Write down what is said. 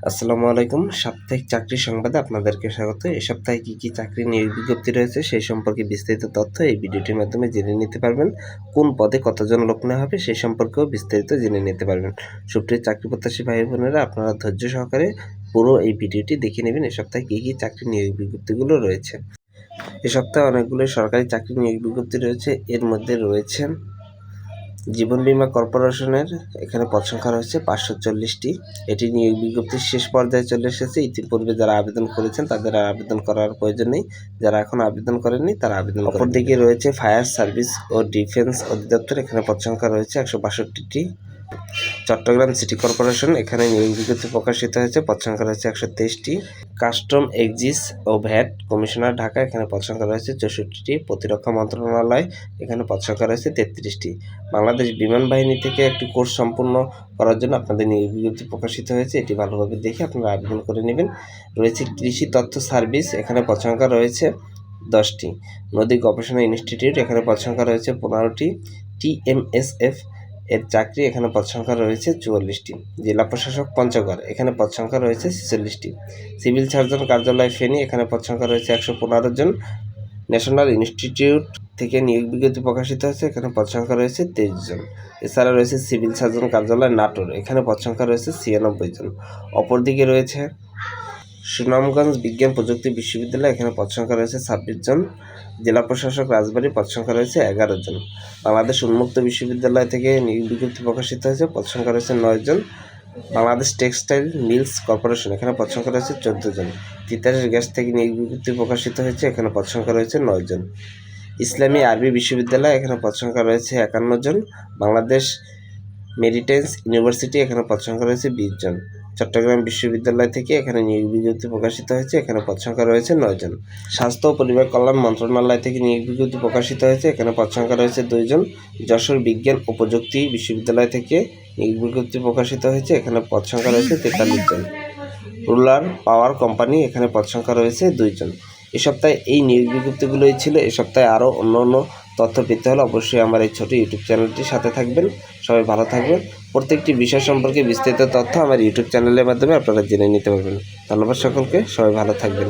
আসসালামু আলাইকুম। সাপ্তাহিক চাকরি সংবাদে আপনাদেরকে স্বাগত। এ সপ্তাহে কি চাকরি নিয়োগ বিজ্ঞপ্তি রয়েছে সেই সম্পর্কে বিস্তারিত তথ্য এই ভিডিওটির মাধ্যমে জেনে নিতে পারবেন। কোন পদে কতজন লোক নেওয়া হবে সেই সম্পর্কেও বিস্তারিত জেনে নিতে পারবেন। সুপ্রিয় চাকরি প্রত্যাশী ভাই বোনেরা, আপনারা ধৈর্য সহকারে পুরো এই ভিডিওটি দেখে নেবেন। এ সপ্তাহে কি চাকরি নিয়োগ বিজ্ঞপ্তিগুলো রয়েছে। এ সপ্তাহে অনেকগুলো সরকারি চাকরি নিয়োগ বিজ্ঞপ্তি রয়েছে। এর মধ্যে রয়েছে জীবন বীমা কর্পোরেশনের, এখানে পদ সংখ্যা রয়েছে 540টি। এটি নিয়োগ বিজ্ঞপ্তির শেষ পর্যায়ে চলে এসেছে। ইতিপূর্বে যারা আবেদন করেছেন তাদের আর আবেদন করার প্রয়োজন নেই, যারা এখন আবেদন করেননি তারা আবেদন। অপরদিকে রয়েছে ফায়ার সার্ভিস ও ডিফেন্স অধিদপ্তর, এখানে পদ সংখ্যা রয়েছে 162টি। চট্টগ্রাম সিটি কর্পোরেশন, এখানে নিয়োগ বিজ্ঞপ্তি প্রকাশিত হয়েছে, পদ সংখ্যা রয়েছে 123টি। কাস্টম এক্সিস ও ভ্যাট কমিশনার ঢাকা, এখানে পদ সংখ্যা রয়েছে 64টি। প্রতিরক্ষা মন্ত্রণালয়, এখানে পদ সংখ্যা রয়েছে 33টি। বাংলাদেশ বিমান বাহিনী থেকে একটি কোর্স সম্পূর্ণ করার জন্য আপনাদের নিয়োগ বিজ্ঞপ্তি প্রকাশিত হয়েছে, এটি ভালোভাবে দেখে আপনারা আবেদন করে নেবেন। রয়েছে কৃষি তথ্য সার্ভিস, এখানে পদ সংখ্যা রয়েছে 10টি। নদী গবেষণা ইনস্টিটিউট, এখানে পদ সংখ্যা রয়েছে 15টি। TMSF এর চাকরি, এখানে পদ সংখ্যা রয়েছে 44টি। জেলা প্রশাসক পঞ্চগড়, এখানে পদ সংখ্যা রয়েছে 46টি। সিভিল সার্জন কার্যালয় ফেনী, এখানে পদ সংখ্যা রয়েছে 115 জন। ন্যাশনাল ইনস্টিটিউট থেকে নিয়োগ বিজ্ঞপ্তি প্রকাশিত হয়েছে, এখানে পদ সংখ্যা রয়েছে 23 জন। এছাড়া রয়েছে সিভিল সার্জন কার্যালয় নাটোর, এখানে পদ সংখ্যা রয়েছে 96 জন। অপরদিকে রয়েছে সুনামগঞ্জ বিজ্ঞান প্রযুক্তি বিশ্ববিদ্যালয়, এখানে পদ সংখ্যা রয়েছে 26 জন। জেলা প্রশাসক রাজবাড়ী, পদ সংখ্যা রয়েছে 11 জন। বাংলাদেশ উন্মুক্ত বিশ্ববিদ্যালয় থেকে নিয়োগ বিজ্ঞপ্তি প্রকাশিত হয়েছে, পদ সংখ্যা রয়েছে 9 জন। বাংলাদেশ টেক্সটাইল মিলস কর্পোরেশন, এখানে পদ সংখ্যা রয়েছে 14 জন। তিতাস গ্যাস থেকে নিয়োগ বিজ্ঞপ্তি প্রকাশিত হয়েছে, এখানে পদ সংখ্যা রয়েছে 9 জন। ইসলামী আরবি বিশ্ববিদ্যালয়, এখানে পদ সংখ্যা রয়েছে 51 জন। বাংলাদেশ মেরিটাইমস ইউনিভার্সিটি, এখানে পদ সংখ্যা রয়েছে 20 জন। চট্টগ্রাম বিশ্ববিদ্যালয় থেকে এখানে নিয়োগ বিজ্ঞপ্তি প্রকাশিত হয়েছে, এখানে পদ সংখ্যা রয়েছে 9 জন। স্বাস্থ্য ও পরিবার কল্যাণ মন্ত্রণালয় থেকে নিয়োগ বিজ্ঞপ্তি প্রকাশিত হয়েছে, এখানে পদ সংখ্যা রয়েছে 2 জন। যশোর বিজ্ঞান ও প্রযুক্তি বিশ্ববিদ্যালয় থেকে নিয়োগ বিজ্ঞপ্তি প্রকাশিত হয়েছে, এখানে পদ সংখ্যা রয়েছে 43 জন। রুলার পাওয়ার কোম্পানি, এখানে পদ সংখ্যা রয়েছে 2 জন। এ সপ্তাহে এই নিয়োগ বিজ্ঞপ্তিগুলোই ছিল। এ সপ্তাহে আরও অন্য তথ্য পেতে হলে অবশ্যই আমার এই ছোট ইউটিউব চ্যানেলটির সাথে থাকবেন। সবাই ভালো থাকবেন। প্রত্যেকটি বিষয় সম্পর্কে বিস্তারিত তথ্য আমার ইউটিউব চ্যানেলের মাধ্যমে আপনারা জেনে নিতে পারবেন। ধন্যবাদ সকলকে, সবাই ভালো থাকবেন।